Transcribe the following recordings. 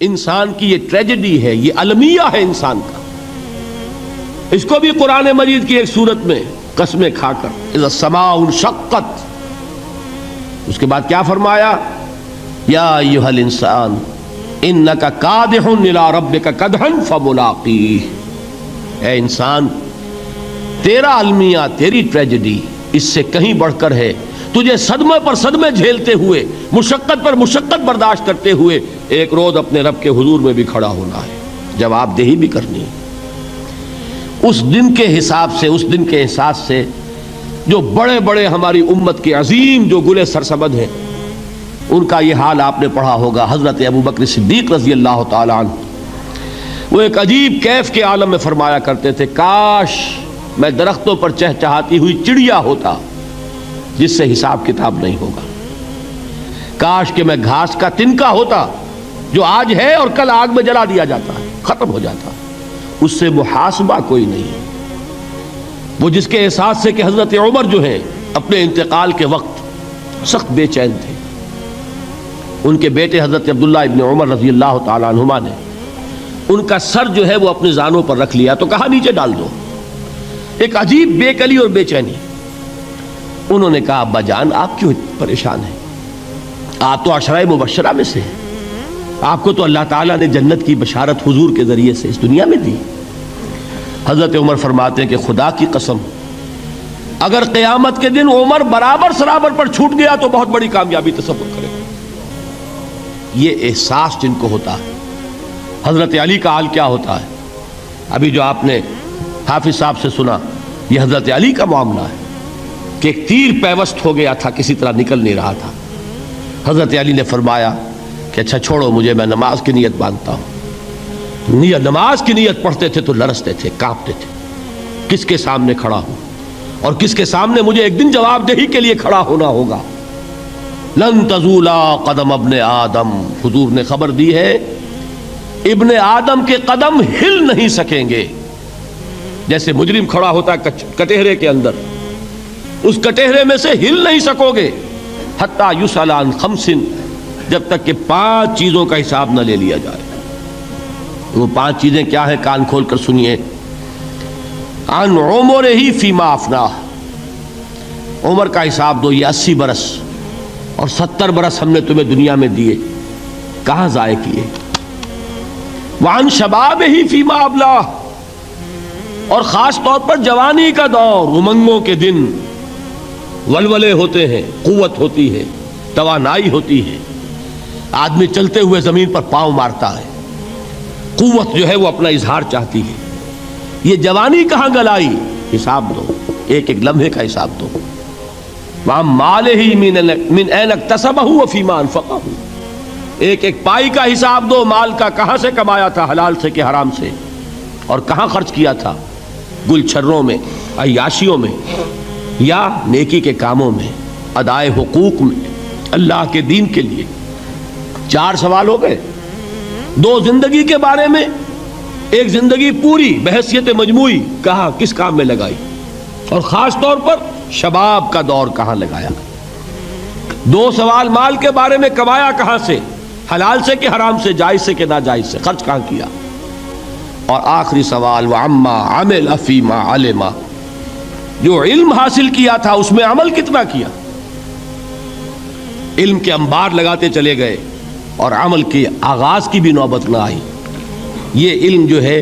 انسان کی یہ ٹریجڈی ہے، یہ المیہ ہے انسان کا. اس کو بھی قرآن مجید کی ایک سورت میں قسمیں کھا کر اذا السماء انشقت، اس کے بعد کیا فرمایا؟ یا ایھا الانسان انک کادح الی ربک کدحا فملاقیہ. اے انسان، تیرا المیہ، تیری ٹریجڈی اس سے کہیں بڑھ کر ہے. تجھے صدمے پر صدمے جھیلتے ہوئے، مشقت پر مشقت برداشت کرتے ہوئے ایک روز اپنے رب کے حضور میں بھی کھڑا ہونا ہے، جواب دہی بھی کرنی ہے. اس دن کے حساب سے، اس دن کے احساس سے جو بڑے بڑے ہماری امت کے عظیم جو گلے سرسبد ہیں، ان کا یہ حال آپ نے پڑھا ہوگا. حضرت ابوبکر صدیق رضی اللہ تعالی عنہ وہ ایک عجیب کیف کے عالم میں فرمایا کرتے تھے، کاش میں درختوں پر چہچہاتی ہوئی چڑیا ہوتا جس سے حساب کتاب نہیں ہوگا. کاش کہ میں گھاس کا تنکا ہوتا جو آج ہے اور کل آگ میں جلا دیا جاتا ہے، ختم ہو جاتا، اس سے محاسبہ کوئی نہیں. وہ جس کے احساس سے کہ حضرت عمر جو ہیں اپنے انتقال کے وقت سخت بے چین تھے. ان کے بیٹے حضرت عبداللہ ابن عمر رضی اللہ تعالی عنہما نے ان کا سر جو ہے وہ اپنے زانوں پر رکھ لیا تو کہا نیچے ڈال دو. ایک عجیب بے کلی اور بے چینی. انہوں نے کہا ابا جان آپ کیوں پریشان ہیں؟ آپ تو عشرہ مبشرہ میں سے ہیں، آپ کو تو اللہ تعالیٰ نے جنت کی بشارت حضور کے ذریعے سے اس دنیا میں دی. حضرت عمر فرماتے ہیں کہ خدا کی قسم اگر قیامت کے دن عمر برابر سرابر پر چھوٹ گیا تو بہت بڑی کامیابی تصور کرے. یہ احساس جن کو ہوتا ہے. حضرت علی کا حال کیا ہوتا ہے؟ ابھی جو آپ نے حافظ صاحب سے سنا، یہ حضرت علی کا معاملہ ہے کہ ایک تیر پیوست ہو گیا تھا، کسی طرح نکل نہیں رہا تھا. حضرت علی نے فرمایا کہ اچھا چھوڑو مجھے، میں نماز کی نیت باندھتا ہوں. نماز کی نیت پڑھتے تھے تو لرزتے تھے، کانپتے تھے. کس کے سامنے کھڑا ہوں اور کس کے سامنے مجھے ایک دن جواب دہی کے لیے کھڑا ہونا ہوگا. لن تزولا قدم ابن آدم، حضور نے خبر دی ہے ابن آدم کے قدم ہل نہیں سکیں گے. جیسے مجرم کھڑا ہوتا ہے کٹہرے کے اندر، اس کٹہرے میں سے ہل نہیں سکو گے حتیٰ یسأل عن خمس، جب تک کہ 5 چیزوں کا حساب نہ لے لیا جائے. وہ 5 چیزیں کیا ہیں؟ کان کھول کر سنیے. عن عمرہ فیما افناہ، عمر کا حساب دو. یہ 80 برس اور 70 برس ہم نے تمہیں دنیا میں دیے، کہاں ضائع کیے؟ وعن شبابہ فیما ابلاہ، اور خاص طور پر جوانی کا دور، امنگوں کے دن، ولولے ہوتے ہیں، قوت ہوتی ہے، توانائی ہوتی ہے، آدمی چلتے ہوئے زمین پر پاؤں مارتا ہے، قوت جو ہے وہ اپنا اظہار چاہتی ہے. یہ جوانی کہاں گلائی؟ حساب دو، ایک ایک لمحے کا حساب دو. وَعَن مَالِهِ مِنْ أَيْنَ اكْتَسَبَهُ وَفِيمَا أَنْفَقَهُ، ایک ایک پائی کا حساب دو. مال کا کہاں سے کمایا تھا، حلال سے کہ حرام سے، اور کہاں خرچ کیا تھا، گل چھروں میں، عیاشیوں میں، یا نیکی کے کاموں میں، ادائے حقوق میں، اللہ کے دین کے لیے. 4 سوال ہو گئے. 2 زندگی کے بارے میں، ایک زندگی پوری بحیثیت مجموعی کہاں کس کام میں لگائی، اور خاص طور پر شباب کا دور کہاں لگایا. 2 سوال مال کے بارے میں، کمایا کہاں سے، حلال سے کہ حرام سے، جائز سے کہ ناجائز سے، خرچ کہاں کیا. اور آخری سوال وَعَمَّا عَمِلَ فِيمَا عَلِمَ، جو علم حاصل کیا تھا اس میں عمل کتنا کیا. علم کے انبار لگاتے چلے گئے اور عمل کے آغاز کی بھی نوبت نہ آئی. یہ علم جو ہے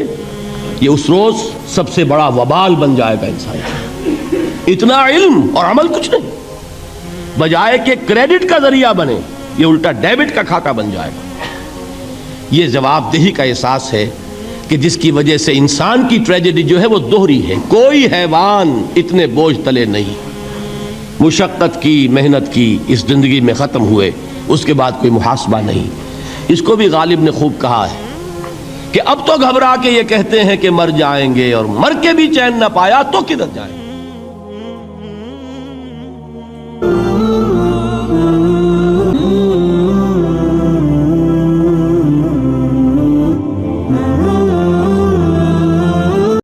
یہ اس روز سب سے بڑا وبال بن جائے گا انسان. اتنا علم اور عمل کچھ نہیں، بجائے کہ کریڈٹ کا ذریعہ بنے یہ الٹا ڈیبٹ کا کھاتا بن جائے گا. یہ جواب دہی کا احساس ہے کہ جس کی وجہ سے انسان کی ٹریجڈی جو ہے وہ دوہری ہے. کوئی حیوان اتنے بوجھ تلے نہیں، مشقت کی، محنت کی، اس زندگی میں ختم ہوئے، اس کے بعد کوئی محاسبہ نہیں. اس کو بھی غالب نے خوب کہا ہے کہ اب تو گھبرا کے یہ کہتے ہیں کہ مر جائیں گے، اور مر کے بھی چین نہ پایا تو کدھر جائیں گے.